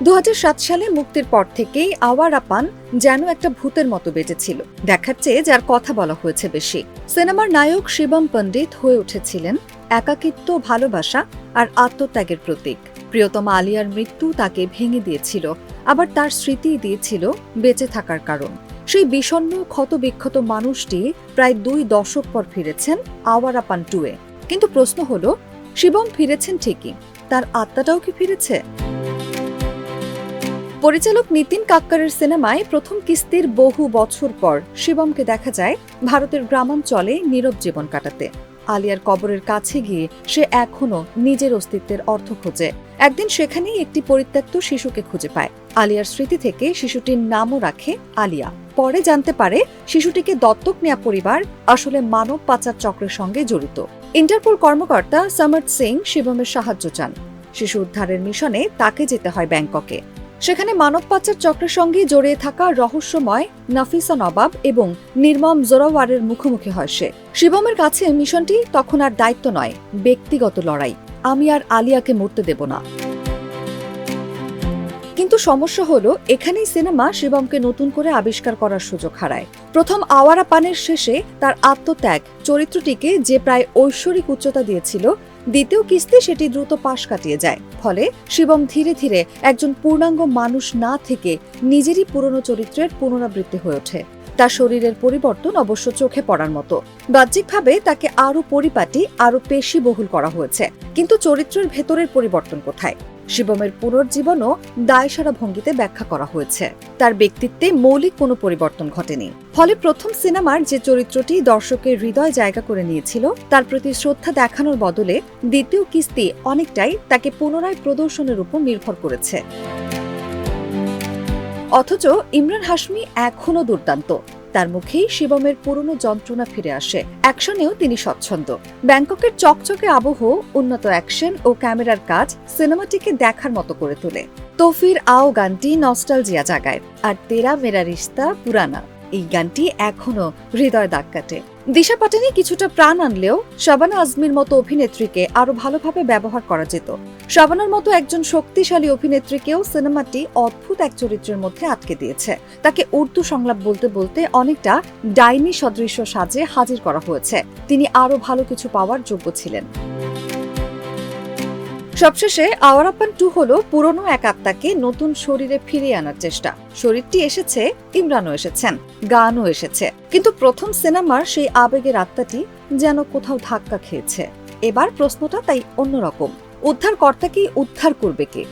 2007 সালে মুক্তির পর থেকেই আওয়ারা পান যেন একটা ভূতের মতো বেঁচেছিল, দেখাচ্ছে যার কথা বলা হয়েছে বেশি। সিনেমার নায়ক শিবম পণ্ডিত হয়ে উঠেছিলেন একাকিত্ব, ভালোবাসা আর আত্মত্যাগের প্রতীক। প্রিয়তমা আলিয়ার মৃত্যু তাকে ভেঙে দিয়েছিল, আবার তার স্মৃতি দিয়েছিল বেঁচে থাকার কারণ। সেই বিষণ্ণ ক্ষতবিক্ষত মানুষটি প্রায় 2 দশক পর ফিরেছেন আওয়ারা পান 2-এ। কিন্তু প্রশ্ন হলো, শিবম ফিরেছেন ঠিকই, তার আত্মাটাও কি ফিরেছে? পরিচালক নিতিন কাক্কারের সিনেমায় প্রথম কিস্তির বহু বছর পর শিবমকে দেখা যায় ভারতের গ্রামাঞ্চলে নীরব জীবন কাটাতে। আলিয়ার কবরের কাছে গিয়ে সে এখনো নিজের অস্তিত্বের অর্থ খোঁজে। একদিন সেখানেই একটি পরিত্যক্ত শিশুকে খুঁজে পায়। আলিয়ার স্মৃতি থেকে শিশুটির নামও রাখে আলিয়া। পরে জানতে পারে শিশুটিকে দত্তক নেওয়া পরিবার আসলে মানব পাচার চক্রের সঙ্গে জড়িত। ইন্টারপোল কর্মকর্তা সমর্থ সিং শিবমের সাহায্য চান। শিশু উদ্ধারের মিশনে তাকে যেতে হয় ব্যাংককে। সেখানে মানব পাচার চক্রের সঙ্গে জড়িয়ে থাকা রহস্যময় নাফিসা নবাব এবং নির্মম জোরাওয়ারের মুখোমুখি হয় সে। শিবমের কাছে মিশনটি তখন আর দায়িত্ব নয়, ব্যক্তিগত লড়াই। আমি আর আলিয়াকে মরতে দেব না। কিন্তু সমস্যা হলো, এখানেই সিনেমা শিবমকে নতুন করে আবিষ্কার করার সুযোগ হারায়। প্রথম আওয়ারা পানের শেষে তার আত্মত্যাগ চরিত্রটিকে যে প্রায় ঐশ্বরিক উচ্চতা দিয়েছিল, দ্বিতীয় কিস্তি সেটি দ্রুত পাশ কাটিয়ে যায়। ফলে শিবম ধীরে ধীরে একজন পূর্ণাঙ্গ মানুষ না থেকে নিজেরই পুরনো চরিত্রের পুনরাবৃত্তি হয়ে ওঠে। তার শরীরের পরিবর্তন অবশ্য চোখে পড়ার মতো। বাহ্যিকভাবে তাকে আরো পরিপাটি, আরো পেশিবহুল করা হয়েছে, কিন্তু চরিত্রের ভেতরের পরিবর্তন কোথায়? শিবমের পুনর্জীবনও দায়সারা ভঙ্গিতে ব্যাখ্যা করা হয়েছে। তার ব্যক্তিত্বে মৌলিক কোনো পরিবর্তন ঘটেনি। ফলে প্রথম সিনেমার যে চরিত্রটি দর্শকের হৃদয় জায়গা করে নিয়েছিল, তার প্রতি শ্রদ্ধা দেখানোর বদলে দ্বিতীয় কিস্তি অনেকটাই তাকে পুনরায় প্রদর্শনের উপর নির্ভর করেছে। অথচ ইমরান হাশমি এখনো দুর্দান্ত। তার মুখেই শিবমের পুরনো যন্ত্রণা ফিরে আসে। অ্যাকশনেও তিনি স্বচ্ছন্দ। ব্যাংককের চকচকে আবহ, উন্নত অ্যাকশন ও ক্যামেরার কাজ সিনেমাটিকে দেখার মতো করে তোলে। তো ফির আও গানটি নস্টালজিয়া জাগায়, আর তেরা মেরা রিশতা পুরানা এই গানটি এখনো হৃদয় দাগ কাটে। দিশা পাটানি কিছুটা প্রাণ আনলেও শাবানা আজমির মতো অভিনেত্রীকে আরো ভালোভাবে ব্যবহার করা যেত। শাবানার মতো একজন শক্তিশালী অভিনেত্রীকেও সিনেমাটি অদ্ভুত এক চরিত্রের মধ্যে আটকে দিয়েছে। তাকে উর্দু সংলাপ বলতে বলতে অনেকটা ডাইনি সদৃশ্য সাজে হাজির করা হয়েছে। তিনি আরো ভালো কিছু পাওয়ার যোগ্য ছিলেন। সবশেষে আওয়ারা পান 2 হলো পুরনো এক আত্মাকে নতুন শরীরে ফিরিয়ে আনার চেষ্টা। শরীরটি এসেছে, ইমরানও এসেছেন, গানও এসেছে, কিন্তু প্রথম সিনেমার সেই আবেগের আত্মাটি যেন কোথাও ধাক্কা খেয়েছে। এবার প্রশ্নটা তাই অন্যরকম, উদ্ধারকর্তাকেই উদ্ধার করবে কে?